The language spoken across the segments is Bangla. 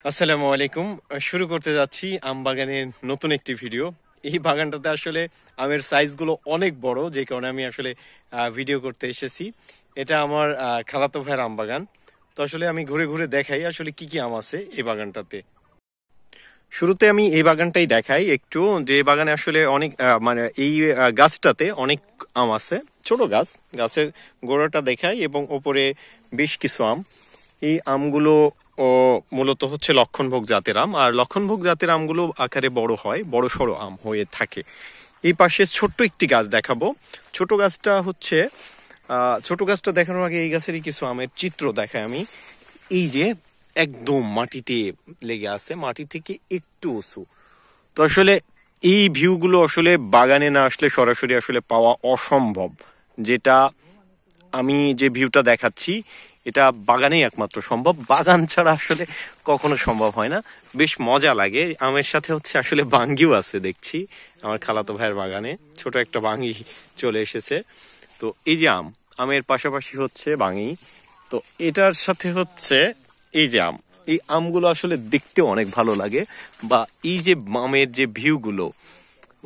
আসসালামু আলাইকুম। শুরু করতে যাচ্ছি আম বাগানের নতুন একটি ভিডিও। এই বাগানটাতে আসলে আমের সাইজগুলো অনেক বড়, যে কারণে আমি আসলে ভিডিও করতে এসেছি। এটা আমার খালাতো ভাইয়ের আম বাগান। তো আসলে আমি ঘুরে ঘুরে দেখাই আসলে কি কি আম আছে এই বাগানটাতে। শুরুতে আমি এই বাগানটাই দেখাই একটু, যে বাগানে আসলে অনেক মানে এই গাছটাতে অনেক আম আছে। ছোট গাছ, গাছের গোড়াটা দেখাই এবং ওপরে বেশ কিছু আম। এই আমগুলো ও মূলত হচ্ছে লক্ষণভোগ জাতের আম, আর লক্ষণভোগ জাতের আমগুলো আকারে বড় হয়, বড় সড়ো আম হয়ে থাকে। এই পাশে ছোট্ট একটি গাছ দেখাবো। ছোট গাছটা হচ্ছে ছোট গাছটা দেখানোর আগে এই গাছেরই কিছু আমের চিত্র দেখাই আমি। এই যে একদম মাটিতে লেগে আছে, মাটি থেকে একটু উঁচু। তো আসলে এই ভিউগুলো আসলে বাগানে না আসলে সরাসরি আসলে পাওয়া অসম্ভব। যেটা আমি যে ভিউটা দেখাচ্ছি এটা বাগানেই একমাত্র সম্ভব, বাগান ছাড়া আসলে কখনো সম্ভব হয় না। বেশ মজা লাগে। আমের সাথে হচ্ছে আসলে বাঙ্গিও আছে দেখছি আমার খালাতো ভাইয়ের বাগানে, ছোট একটা বাঙ্গি চলে এসেছে। তো এই যে আমের পাশাপাশি হচ্ছে বাঙ্গি, তো এটার সাথে হচ্ছে এই যে এই আমগুলো আসলে দেখতে অনেক ভালো লাগে। বা এই যে আমের যে ভিউগুলো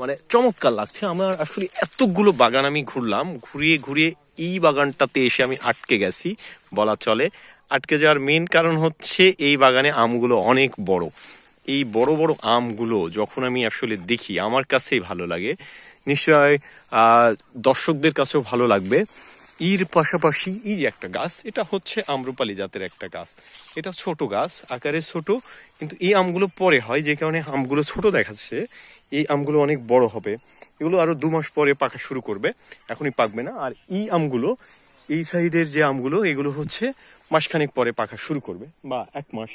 মানে চমৎকার লাগছে। আমার আসলে এতগুলো বাগান আমি ঘুরলাম, ঘুরিয়ে ঘুরিয়ে এই বাগানটাতে এসে আমি আটকে গেছি বলা চলে। আটকে যাওয়ার মেন কারণ হচ্ছে এই বাগানে আমগুলো অনেক বড়। এই বড় বড় আমগুলো যখন আমি আসলে দেখি আমার কাছেই ভালো লাগে, নিশ্চয় দর্শকদের কাছেও ভালো লাগবে। এর পাশাপাশি এই যে একটা গাছ, এটা হচ্ছে আম্রপালি জাতের একটা গাছ। এটা ছোট গাছ, আকারে ছোট, কিন্তু এই আমগুলো পরে হয়, যে কারণে আমগুলো ছোট দেখাচ্ছে। এই আমগুলো অনেক বড় হবে, এগুলো আরো 2 মাস পরে পাকা শুরু করবে, এখনই পাকবে না। আর এই আমগুলো, এই সাইডের যে আমগুলো, এগুলো হচ্ছে মাসখানেক পরে পাকা শুরু করবে, বা 1 মাস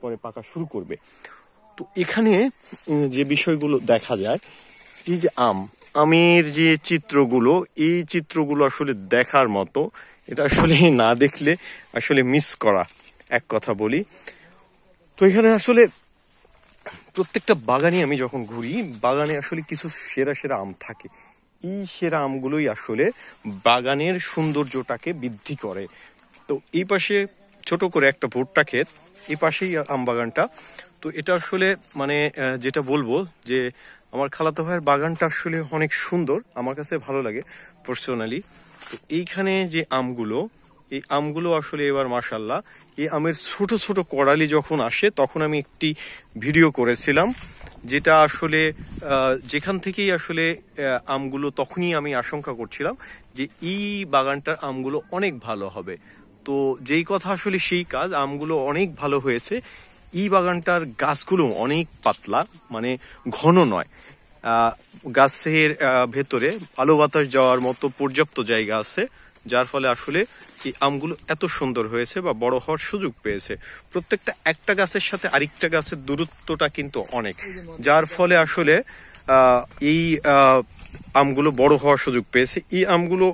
পরে পাকা শুরু করবে। তো এখানে যে বিষয়গুলো দেখা যায়, এই যে আমের যে চিত্রগুলো, এই চিত্রগুলো আসলে দেখার মতো। এটা আসলে না দেখলে আসলে মিস করা, এক কথা বলি। তো এখানে আসলে প্রত্যেকটা বাগানে আমি যখন ঘুরি, বাগানে আসলে কিছু সেরা সেরা আম থাকে। এই সেরা আমগুলোই আসলে বাগানের সৌন্দর্যটাকে বৃদ্ধি করে। তো এই পাশে ছোট করে একটা ভুট্টা ক্ষেত, এই পাশেই আম বাগানটা। তো এটা আসলে মানে যেটা বলবো যে আমার খালাতো ভাইয়ের বাগানটা আসলে অনেক সুন্দর, আমার কাছে ভালো লাগে পার্সোনালি। তো এইখানে যে আমগুলো, এই আমগুলো আসলে এবার মাশাল্লাহ, এই আমের ছোট ছোট কড়ালি যখন আসে তখন আমি একটি ভিডিও করেছিলাম, যেটা আসলে যেখান থেকেই আসলে আমগুলো, তখনই আমি আশঙ্কা করছিলাম যে এই বাগানটার আমগুলো অনেক ভালো হবে। তো যেই কথা আসলে সেই কাজ, আমগুলো অনেক ভালো হয়েছে। এই বাগানটার গাছগুলো অনেক পাতলা, মানে ঘন নয়। গাছের ভেতরে আলো বাতাস যাওয়ার মতো পর্যাপ্ত জায়গা আছে, যার ফলে আসলে এই আমগুলো এত সুন্দর হয়েছে বা বড় হওয়ার সুযোগ পেয়েছে। প্রত্যেকটা একটা গাছের সাথে আরেকটা গাছের দূরত্বটা কিন্তু অনেক, যার ফলে আসলে এই আমগুলো বড় হওয়ার সুযোগ পেয়েছে। এই আমগুলো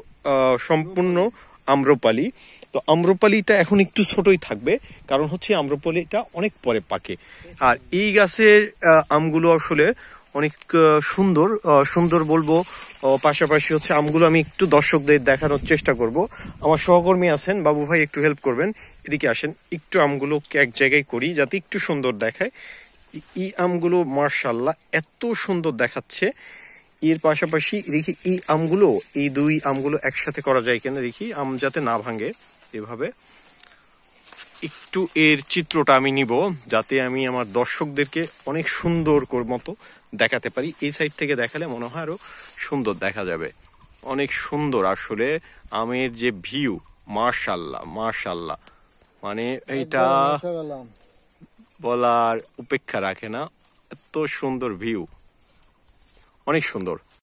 সম্পূর্ণ আম্রপালি। তো আম্রপালিটা এখন একটু ছোটই থাকবে, কারণ হচ্ছে আম্রপালিটা অনেক পরে পাকে। আর এই গাছের আমগুলো আসলে অনেক সুন্দর, সুন্দর বলবো। পাশাপাশি হচ্ছে আমগুলো আমি একটু দর্শকদের দেখানোর চেষ্টা করব। আমার সহকর্মী আছেন, বাবু ভাই একটু হেল্প করবেন, এদিকে আসেন। একটু আমগুলোকে এক জায়গায় করি যাতে একটু সুন্দর দেখায়। এই আমগুলো মার্শাল্লাহ এত সুন্দর দেখাচ্ছে। এর পাশাপাশি দেখি এই আমগুলো, এই দুই আমগুলো একসাথে করা যায় কিনা দেখি, আম যাতে না ভাঙে। এভাবে একটু এর চিত্রটা আমি নিব, যাতে আমি আমার দর্শকদেরকে অনেক সুন্দর মতো দেখাতে পারি। এই সাইড থেকে দেখালে মনে হয় আরো সুন্দর দেখা যাবে। অনেক সুন্দর আসলে আমের যে ভিউ, মাশাল্লাহ মাশাল্লাহ, মানে এটা বলার উপেক্ষা রাখে না, এত সুন্দর ভিউ, অনেক সুন্দর।